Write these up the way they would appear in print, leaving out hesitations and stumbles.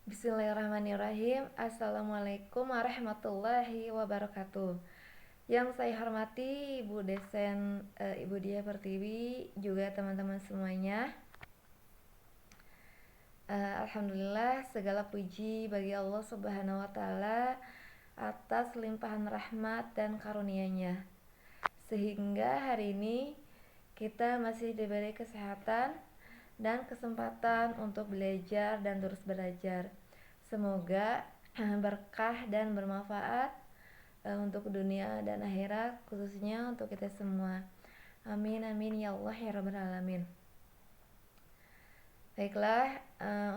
Bismillahirrahmanirrahim. Assalamualaikum warahmatullahi wabarakatuh. Yang saya hormati Ibu Desen, Ibu Dia Pertiwi, juga teman-teman semuanya. Alhamdulillah, segala puji bagi Allah Subhanahu wa Ta'ala atas limpahan rahmat dan karunia-Nya, sehingga hari ini kita masih diberi kesehatan dan kesempatan untuk belajar dan terus belajar. Semoga berkah dan bermanfaat untuk dunia dan akhirat, khususnya untuk kita semua. Amin amin ya Allah ya rabbal alamin. Baiklah,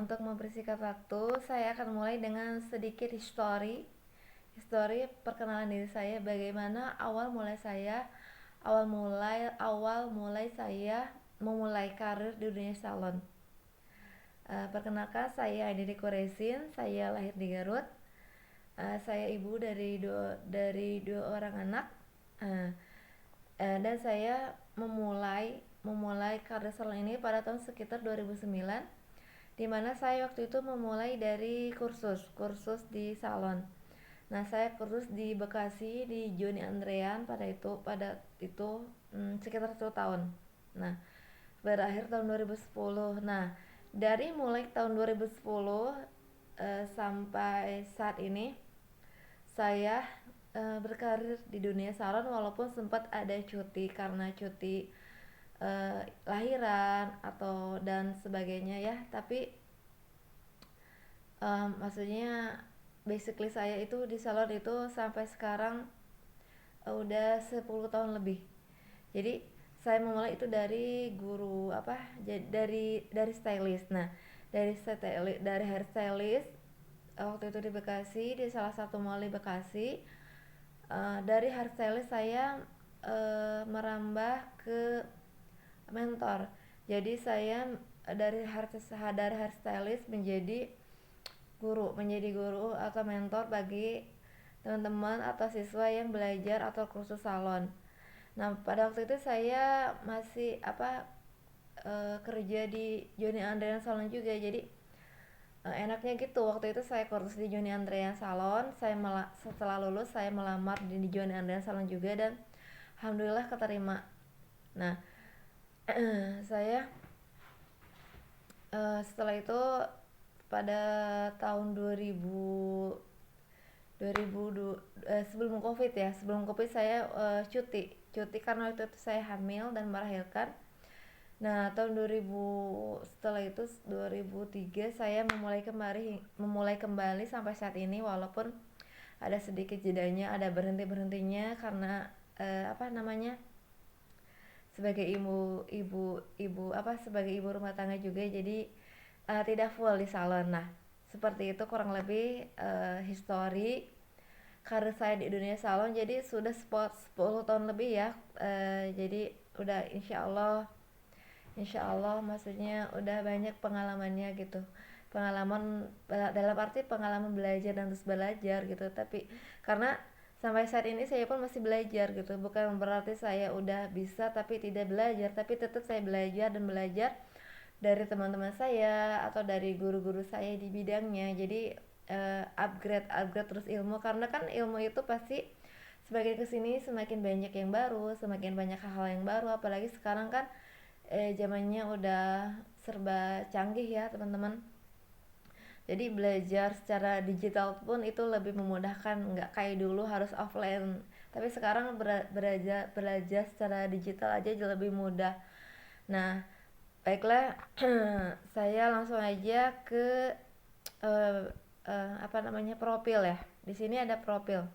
untuk mempersingkat waktu, saya akan mulai dengan sedikit histori perkenalan diri saya, bagaimana awal mulai saya memulai karir di dunia salon. Perkenalkan, saya Aidiri Koresin, saya lahir di Garut. Saya ibu dari dua orang anak. Dan saya memulai karir salon ini pada tahun sekitar 2009, di mana saya waktu itu memulai dari kursus di salon. Nah, saya kursus di Bekasi di Joni Andrean pada itu sekitar 1 tahun. Nah, berakhir tahun 2010. Nah, dari mulai tahun 2010 sampai saat ini saya berkarir di dunia salon, walaupun sempat ada cuti karena cuti lahiran atau dan sebagainya ya, tapi maksudnya basically saya itu di salon itu sampai sekarang udah 10 tahun lebih. Jadi saya memulai itu dari guru dari stylist. Nah, dari hairstylist waktu itu di Bekasi, di salah satu mall di Bekasi. Dari hairstylist saya merambah ke mentor. Jadi saya dari hairstylist menjadi guru atau mentor bagi teman-teman atau siswa yang belajar atau kursus salon. Nah, pada waktu itu saya masih kerja di Joni Andrean Salon juga. Jadi enaknya gitu, waktu itu saya kursus di Joni Andrean Salon. Setelah lulus saya melamar di Joni Andrean Salon juga, dan alhamdulillah keterima. Nah, saya setelah itu pada tahun 2000 sebelum covid saya cuti karena waktu itu saya hamil dan melahirkan. Nah, tahun 2000 setelah itu 2003 saya memulai kembali sampai saat ini, walaupun ada sedikit jedanya, ada berhentinya karena sebagai sebagai ibu rumah tangga juga, jadi tidak full di salon. Nah, seperti itu kurang lebih histori karir saya di dunia salon. Jadi sudah 10 tahun lebih ya. Jadi udah insya Allah maksudnya udah banyak pengalamannya gitu. Pengalaman dalam arti pengalaman belajar dan terus belajar gitu. Tapi karena sampai saat ini saya pun masih belajar gitu. Bukan berarti saya udah bisa tapi tidak belajar, tapi tetap saya belajar dan belajar dari teman-teman saya atau dari guru-guru saya di bidangnya. Jadi upgrade terus ilmu, karena kan ilmu itu pasti semakin kesini semakin banyak yang baru, semakin banyak hal yang baru, apalagi sekarang kan zamannya udah serba canggih ya teman-teman. Jadi belajar secara digital pun itu lebih memudahkan, nggak kayak dulu harus offline. Tapi sekarang belajar secara digital aja jauh lebih mudah. Nah, baiklah, saya langsung aja ke profil ya. Di sini ada profil.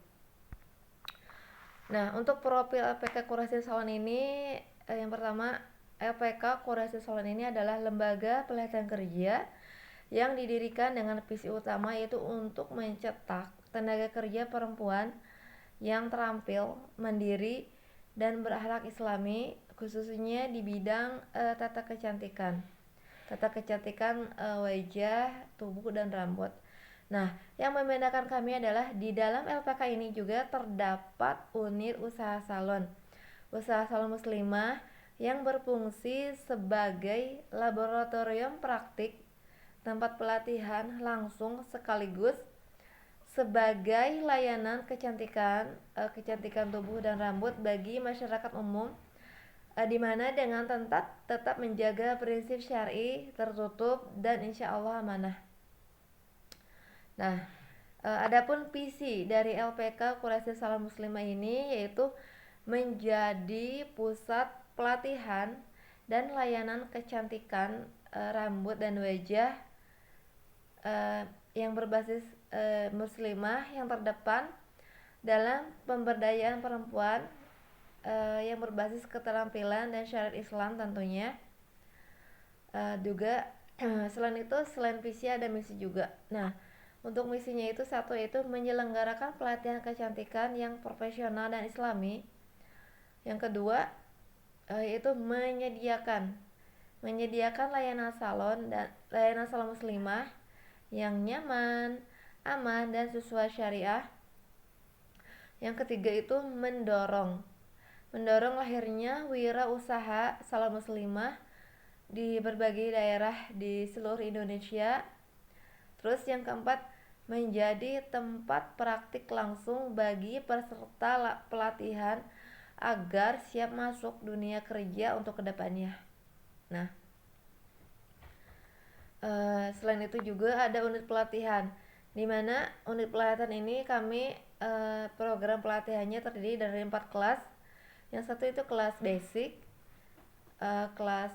Nah, untuk profil LPK Kurasi Salon ini, yang pertama, LPK Kurasi Salon ini adalah lembaga pelatihan kerja yang didirikan dengan visi utama, yaitu untuk mencetak tenaga kerja perempuan yang terampil, mandiri, dan berakhlak islami, khususnya di bidang tata kecantikan wajah, tubuh, dan rambut. Nah, yang membedakan kami adalah di dalam LPK ini juga terdapat unit usaha salon muslimah yang berfungsi sebagai laboratorium praktik tempat pelatihan langsung sekaligus sebagai layanan kecantikan tubuh dan rambut bagi masyarakat umum, di mana dengan tetap menjaga prinsip syar'i, tertutup dan insya Allah amanah. Nah, adapun visi dari LPK Quraisy Salam Muslimah ini yaitu menjadi pusat pelatihan dan layanan kecantikan rambut dan wajah yang berbasis muslimah yang terdepan dalam pemberdayaan perempuan yang berbasis keterampilan dan syariat Islam tentunya. Juga selain visi ada misi juga. Nah, untuk misinya itu satu yaitu menyelenggarakan pelatihan kecantikan yang profesional dan islami. Yang kedua yaitu menyediakan layanan salon muslimah yang nyaman, aman dan sesuai syariah. Yang ketiga itu mendorong lahirnya wirausaha salon muslimah di berbagai daerah di seluruh Indonesia. Terus yang keempat, menjadi tempat praktik langsung bagi peserta pelatihan agar siap masuk dunia kerja untuk kedepannya. Nah, selain itu juga ada unit pelatihan, di mana unit pelatihan ini kami program pelatihannya terdiri dari 4 kelas. Yang satu itu kelas basic,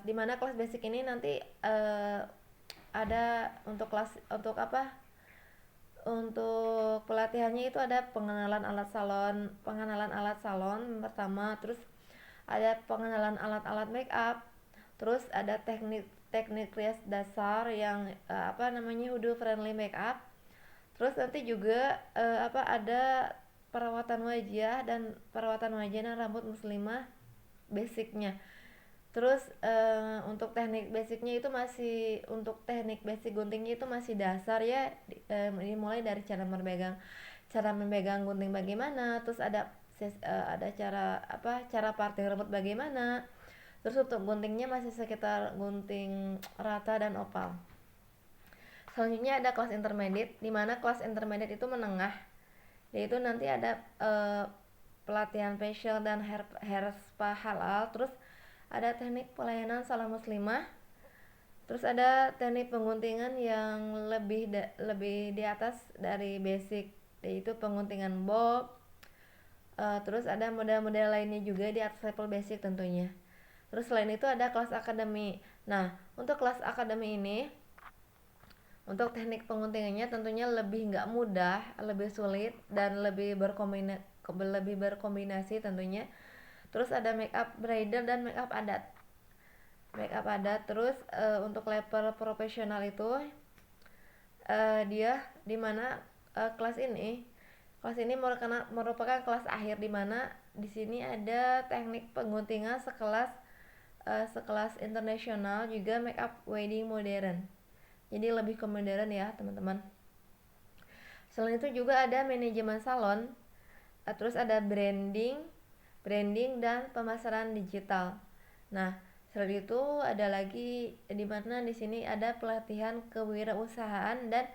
di mana kelas basic ini nanti ada untuk pelatihannya itu ada pengenalan alat salon pertama, terus ada pengenalan alat-alat make up, terus ada teknik rias dasar yang wudhu friendly make up, terus nanti juga ada perawatan wajah dan rambut muslimah basicnya. Terus untuk teknik basicnya itu untuk teknik basic guntingnya itu masih dasar ya, dimulai dari cara memegang gunting bagaimana, terus ada cara parting rambut bagaimana, terus untuk guntingnya masih sekitar gunting rata dan opal. Selanjutnya ada kelas intermediate, di mana kelas intermediate itu menengah, yaitu nanti ada pelatihan facial dan hair spa halal, terus ada teknik pelayanan salon muslimah, terus ada teknik pengguntingan yang lebih di atas dari basic, yaitu pengguntingan bob, terus ada model-model lainnya juga di atas level basic tentunya. Terus selain itu ada kelas akademi. Nah, untuk kelas akademi ini, untuk teknik pengguntingannya tentunya lebih nggak mudah, lebih sulit dan lebih berkombinasi tentunya. Terus ada make up bridal dan make up adat. Terus untuk level profesional itu dia dimana kelas ini merupakan kelas akhir, dimana di sini ada teknik pengguntingan sekelas internasional, juga make up wedding modern. Jadi lebih ke modern ya teman-teman. Selain itu juga ada manajemen salon, terus ada branding dan pemasaran digital. Nah, selain itu ada lagi di mana di sini ada pelatihan kewirausahaan dan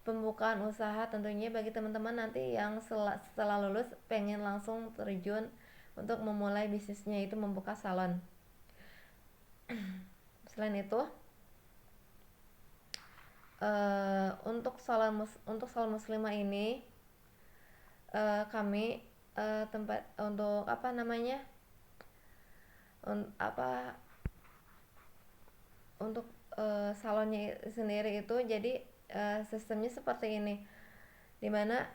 pembukaan usaha tentunya bagi teman-teman nanti yang setelah lulus pengen langsung terjun untuk memulai bisnisnya, itu membuka salon. Selain itu untuk salon muslimah ini kami tempat untuk untuk salonnya sendiri itu jadi sistemnya seperti ini, dimana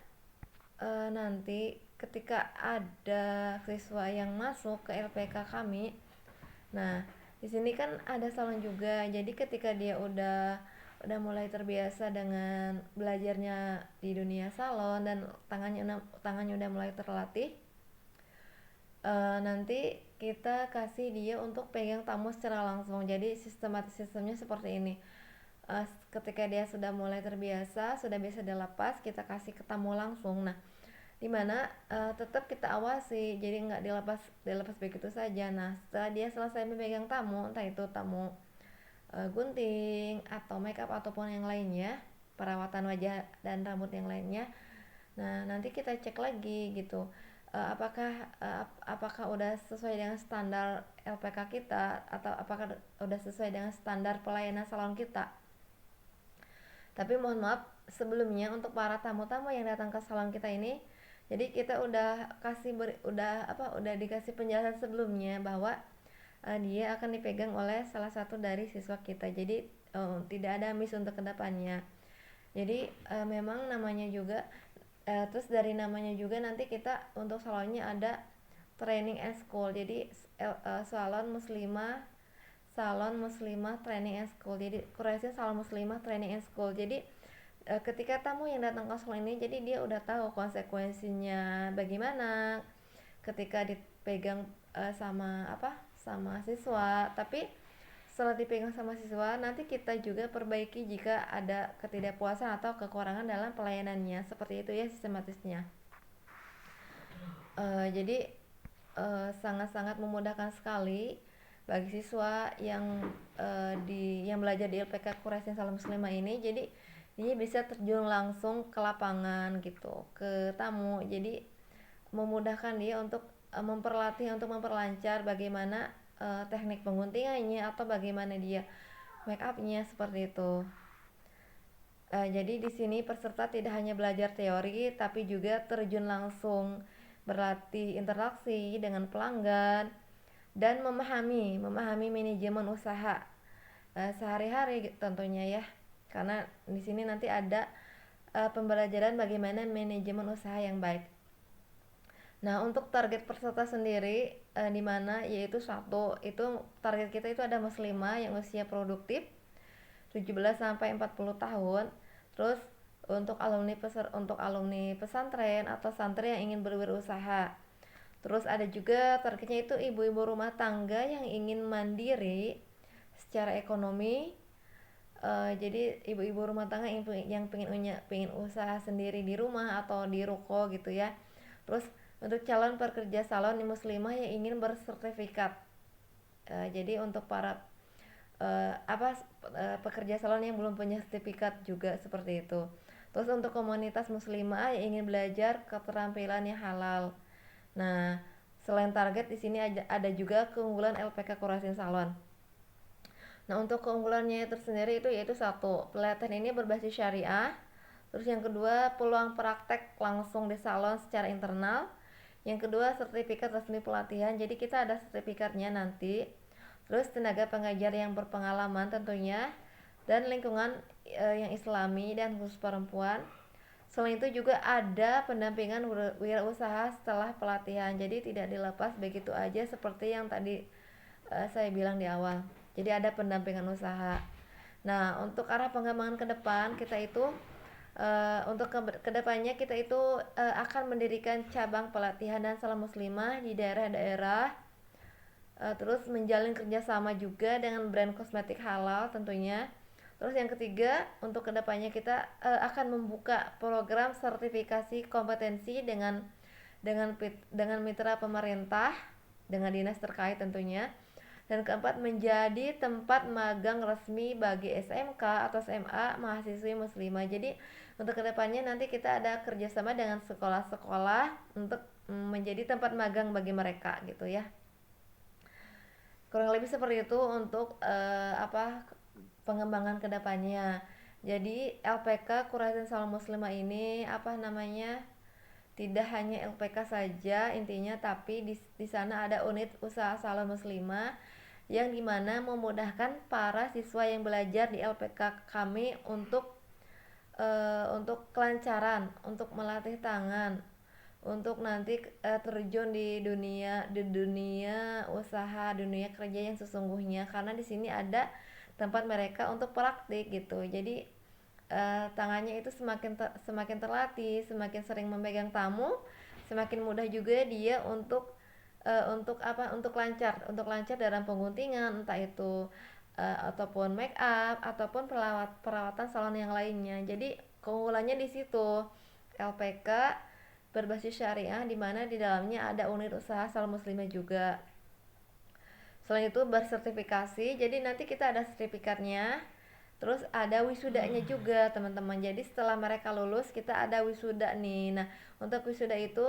nanti ketika ada siswa yang masuk ke LPK kami, nah di sini kan ada salon juga, jadi ketika dia udah mulai terbiasa dengan belajarnya di dunia salon dan tangannya udah mulai terlatih, nanti kita kasih dia untuk pegang tamu secara langsung. Jadi sistemnya seperti ini. Ketika dia sudah mulai terbiasa, sudah biasa dilepas, kita kasih ke tamu langsung. Nah, dimana tetap kita awasi, jadi nggak dilepas begitu saja. Nah, setelah dia selesai memegang tamu, entah itu tamu gunting atau makeup ataupun yang lainnya, perawatan wajah dan rambut yang lainnya. Nah, nanti kita cek lagi gitu, apakah udah sesuai dengan standar LPK kita, atau apakah udah sesuai dengan standar pelayanan salon kita. Tapi mohon maaf sebelumnya untuk para tamu-tamu yang datang ke salon kita ini, jadi kita udah dikasih penjelasan sebelumnya bahwa dia akan dipegang oleh salah satu dari siswa kita. Jadi tidak ada miss untuk kedepannya. Jadi memang namanya juga, terus dari namanya juga nanti kita untuk salonnya ada training and school. Jadi salon muslimah training and school. Jadi Quraisy salon muslimah training and school. Jadi ketika tamu yang datang ke salon ini, jadi dia udah tahu konsekuensinya bagaimana ketika dipegang sama siswa. Tapi setelah dipegang sama siswa, nanti kita juga perbaiki jika ada ketidakpuasan atau kekurangan dalam pelayanannya. Seperti itu ya sistematisnya. Jadi sangat-sangat memudahkan sekali bagi siswa yang belajar di LPK Quraisy Salon Muslimah ini. Jadi dia bisa terjun langsung ke lapangan gitu, ke tamu. Jadi memudahkan dia untuk memperlancar bagaimana teknik pengguntingannya atau bagaimana dia make upnya, seperti itu. Jadi di sini peserta tidak hanya belajar teori tapi juga terjun langsung, berlatih interaksi dengan pelanggan dan memahami manajemen usaha sehari-hari tentunya ya. Karena di sini nanti ada pembelajaran bagaimana manajemen usaha yang baik. Nah, untuk target peserta sendiri di mana yaitu satu, itu target kita itu ada muslimah yang usia produktif 17 sampai 40 tahun. Terus untuk alumni pesantren atau santri yang ingin berwirausaha. Terus ada juga targetnya itu ibu-ibu rumah tangga yang ingin mandiri secara ekonomi. Jadi ibu-ibu rumah tangga yang pengen usaha sendiri di rumah atau di ruko gitu ya. Terus untuk calon pekerja salon muslimah yang ingin bersertifikat. Jadi untuk para pekerja salon yang belum punya sertifikat juga seperti itu. Terus untuk komunitas muslimah yang ingin belajar keterampilan yang halal. Nah, selain target di sini ada juga keunggulan LPK Quraisy Salon. Nah, untuk keunggulannya tersendiri itu yaitu satu, pelatihan ini berbasis syariah. Terus yang kedua, peluang praktek langsung di salon secara internal. Yang kedua, sertifikat resmi pelatihan. Jadi kita ada sertifikatnya nanti. Terus tenaga pengajar yang berpengalaman tentunya, dan lingkungan yang islami dan khusus perempuan. Selain itu juga ada pendampingan wirausaha setelah pelatihan. Jadi tidak dilepas begitu aja seperti yang tadi saya bilang di awal. Jadi ada pendampingan usaha. Nah, untuk arah pengembangan ke depan kita itu untuk kedepannya kita itu akan mendirikan cabang pelatihan dan salon muslimah di daerah-daerah. Terus menjalin kerjasama juga dengan brand kosmetik halal tentunya. Terus yang ketiga, untuk kedepannya kita akan membuka program sertifikasi kompetensi dengan mitra pemerintah, dengan dinas terkait tentunya. Dan keempat, menjadi tempat magang resmi bagi SMK atau SMA mahasiswi muslimah. Jadi untuk kedepannya nanti kita ada kerjasama dengan sekolah-sekolah untuk menjadi tempat magang bagi mereka gitu ya. Kurang lebih seperti itu untuk pengembangan kedepannya. Jadi LPK Quraisy Salon Muslimah ini tidak hanya LPK saja intinya, tapi di sana ada unit usaha salon muslimah yang dimana memudahkan para siswa yang belajar di LPK kami untuk kelancaran, untuk melatih tangan, untuk nanti terjun di dunia usaha, dunia kerja yang sesungguhnya. Karena di sini ada tempat mereka untuk praktik gitu. Jadi tangannya itu semakin terlatih, semakin sering memegang tamu, semakin mudah juga dia untuk lancar dalam pengguntingan, entah itu ataupun make up ataupun perawatan salon yang lainnya. Jadi keunggulannya di situ. LPK berbasis syariah di mana di dalamnya ada unit usaha salon muslimah juga. Selain itu bersertifikasi, jadi nanti kita ada sertifikatnya. Terus ada wisudanya juga teman-teman. Jadi setelah mereka lulus kita ada wisuda nih. Nah untuk wisuda itu,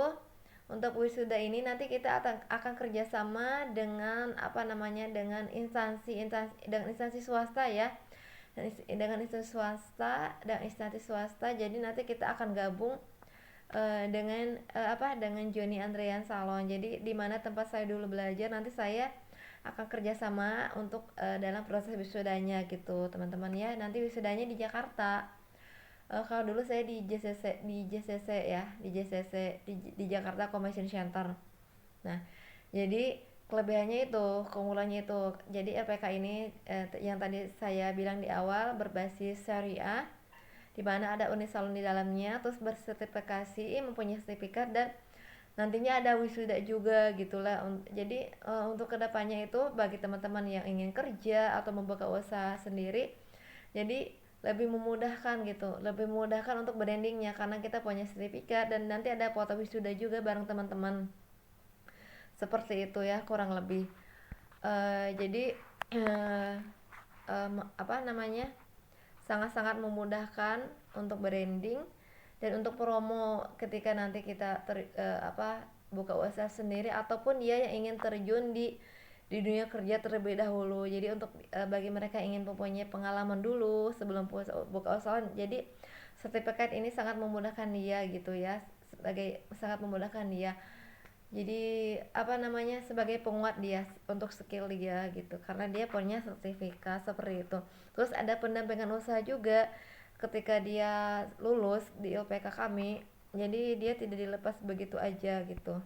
untuk wisuda ini nanti kita akan kerjasama dengan apa namanya, dengan instansi swasta ya, dengan instansi swasta dan instansi swasta. Jadi nanti kita akan gabung dengan Joni Andrean Salon. Jadi di mana tempat saya dulu belajar, nanti saya akan kerjasama untuk dalam proses wisudanya gitu teman-teman ya. Nanti wisudanya di Jakarta. Kalau dulu saya di JCC ya, di Jakarta Convention Center. Nah jadi kelebihannya itu, keunggulannya itu, jadi LPK ini yang tadi saya bilang di awal berbasis syariah, di mana ada unit salon di dalamnya, terus bersertifikasi, mempunyai sertifikat, dan nantinya ada wisuda juga gitulah. Jadi untuk kedepannya itu bagi teman-teman yang ingin kerja atau membuka usaha sendiri, jadi lebih memudahkan gitu, lebih memudahkan untuk brandingnya karena kita punya sertifikat, dan nanti ada foto wisuda juga bareng teman-teman. Seperti itu ya kurang lebih. Jadi uh, apa namanya, sangat-sangat memudahkan untuk branding dan untuk promo ketika nanti kita buka usaha sendiri, ataupun dia yang ingin terjun di dunia kerja terlebih dahulu. Jadi untuk bagi mereka yang ingin mempunyai pengalaman dulu sebelum buka usaha, jadi sertifikat ini sangat memudahkan dia gitu ya, sangat memudahkan dia. Jadi apa namanya, sebagai penguat dia untuk skill dia gitu, karena dia punya sertifikat seperti itu. Terus ada pendampingan usaha juga ketika dia lulus di LPK kami, jadi dia tidak dilepas begitu aja gitu.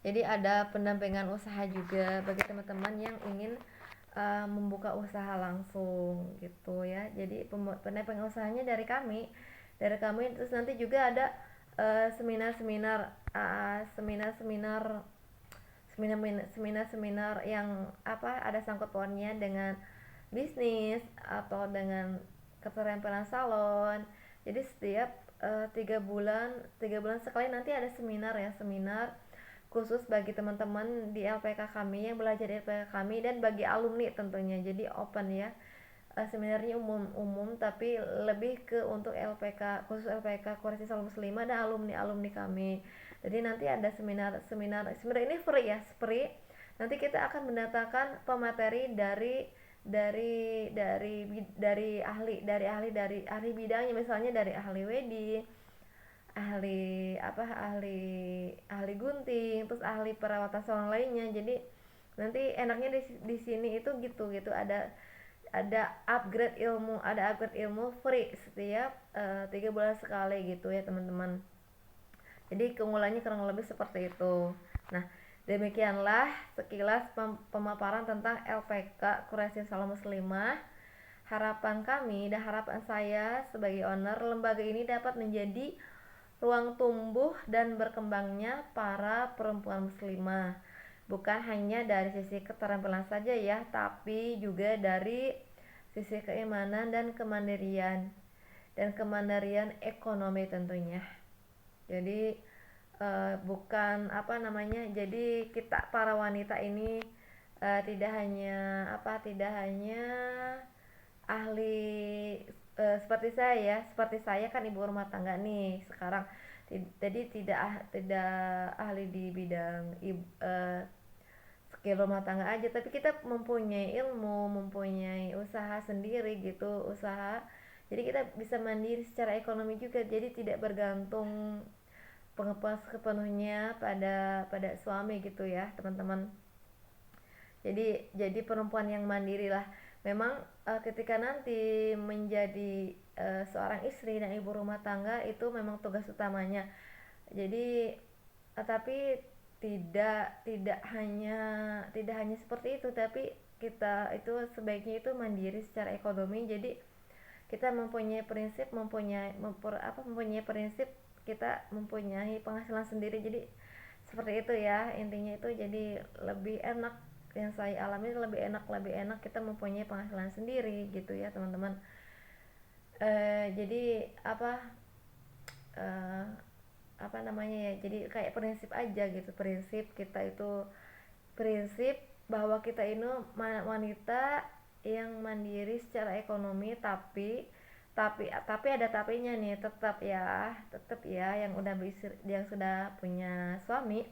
Jadi ada pendampingan usaha juga bagi teman-teman yang ingin membuka usaha langsung gitu ya. Jadi pendampingan usahanya dari kami, terus nanti juga ada seminar-seminar yang ada sangkut pautnya dengan bisnis atau dengan keterampilan salon. Jadi setiap 3 bulan sekali nanti ada seminar khusus bagi teman-teman di LPK kami yang belajar di LPK kami, dan bagi alumni tentunya. Jadi open ya, seminarnya umum tapi lebih ke untuk LPK, khusus LPK Koreksi Salon Muslimah dan alumni kami. Jadi nanti ada seminar ini free ya, free. Nanti kita akan mendatangkan pemateri dari ahli bidangnya, misalnya dari ahli wedding, ahli ahli gunting, terus ahli perawatan salon lainnya. Jadi nanti enaknya di sini itu gitu ada upgrade ilmu free setiap 3 bulan sekali gitu ya teman-teman. Jadi keunggulannya kurang lebih seperti itu. Nah demikianlah sekilas pemaparan tentang LPK Kurasi Salon Muslimah. Harapan kami dan harapan saya sebagai owner lembaga ini dapat menjadi ruang tumbuh dan berkembangnya para perempuan muslimah, bukan hanya dari sisi keterampilan saja ya, tapi juga dari sisi keimanan dan kemandirian ekonomi tentunya. Jadi bukan jadi kita para wanita ini tidak hanya ahli seperti saya kan ibu rumah tangga nih sekarang. Jadi tidak ahli di bidang skill rumah tangga aja, tapi kita mempunyai ilmu, mempunyai usaha sendiri gitu, jadi kita bisa mandiri secara ekonomi juga, jadi tidak bergantung pengepas sepenuhnya pada suami gitu ya teman-teman. Jadi perempuan yang mandiri lah. Memang ketika nanti menjadi seorang istri dan ibu rumah tangga itu memang tugas utamanya. Jadi tapi tidak hanya seperti itu, tapi kita itu sebaiknya itu mandiri secara ekonomi. Jadi kita mempunyai prinsip, kita mempunyai penghasilan sendiri. Jadi seperti itu ya intinya itu. Jadi lebih enak, yang saya alami lebih enak kita mempunyai penghasilan sendiri gitu ya teman-teman. Jadi eh, apa namanya ya, jadi kayak prinsip aja gitu, prinsip kita itu prinsip bahwa kita ini wanita yang mandiri secara ekonomi, tapi ada tapinya nih, tetap ya yang udah yang sudah punya suami,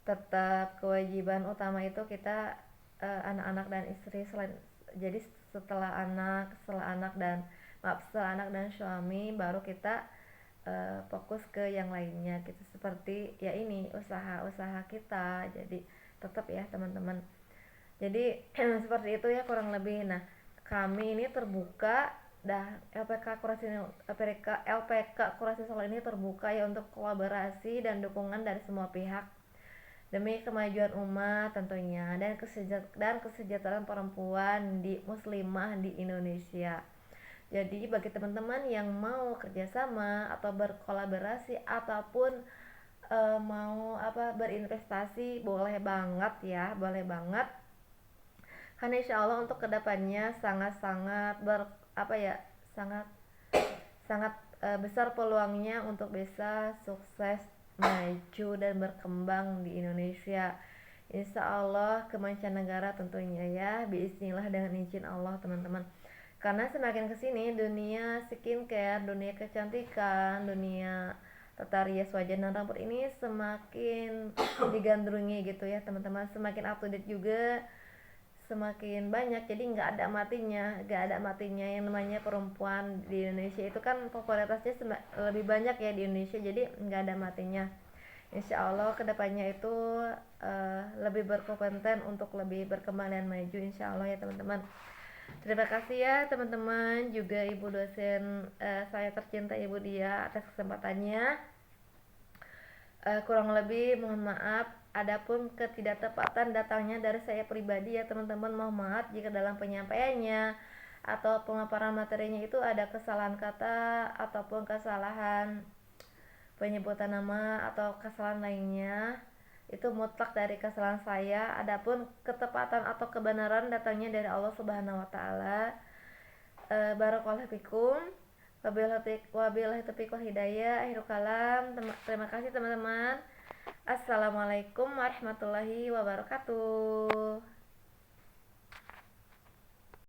tetap kewajiban utama itu kita anak-anak dan istri. Jadi setelah anak dan suami baru kita fokus ke yang lainnya gitu, seperti ya ini usaha-usaha kita. Jadi tetap ya teman-teman, jadi seperti itu ya kurang lebih. Nah, kami ini terbuka, LPK Kurasi Solo ini terbuka ya untuk kolaborasi dan dukungan dari semua pihak demi kemajuan umat tentunya, dan kesejahteraan perempuan di muslimah di Indonesia. Jadi bagi teman-teman yang mau kerjasama atau berkolaborasi ataupun mau berinvestasi, boleh banget ya, boleh banget. Karena insya Allah untuk kedepannya sangat-sangat sangat sangat besar peluangnya untuk bisa sukses, maju dan berkembang di Indonesia. Insya Allah ke mancanegara tentunya ya, bismillah dengan izin Allah teman-teman. Karena semakin kesini dunia skincare, dunia kecantikan, dunia tata rias wajah dan rambut ini semakin digandrungi gitu ya teman-teman, semakin up to date juga, semakin banyak. Jadi nggak ada matinya yang namanya perempuan di Indonesia itu kan popularitasnya lebih banyak ya di Indonesia, jadi nggak ada matinya. Insya Allah kedepannya itu lebih berkompeten untuk lebih berkembang dan maju insya Allah ya teman-teman. Terima kasih ya teman-teman, juga ibu dosen saya tercinta Ibu Dia atas kesempatannya. Kurang lebih mohon maaf adapun ketidaktepatan datangnya dari saya pribadi ya teman-teman. Mohon maaf jika dalam penyampaiannya atau pemaparan materinya itu ada kesalahan kata ataupun kesalahan penyebutan nama atau kesalahan lainnya. Itu mutlak dari kesalahan saya. Adapun ketepatan atau kebenaran datangnya dari Allah Subhanahu wa taala. Barakallahu fikum. Wabillahi taufiq wal hidayah. Akhirul kalam. Terima kasih teman-teman. Assalamualaikum warahmatullahi wabarakatuh.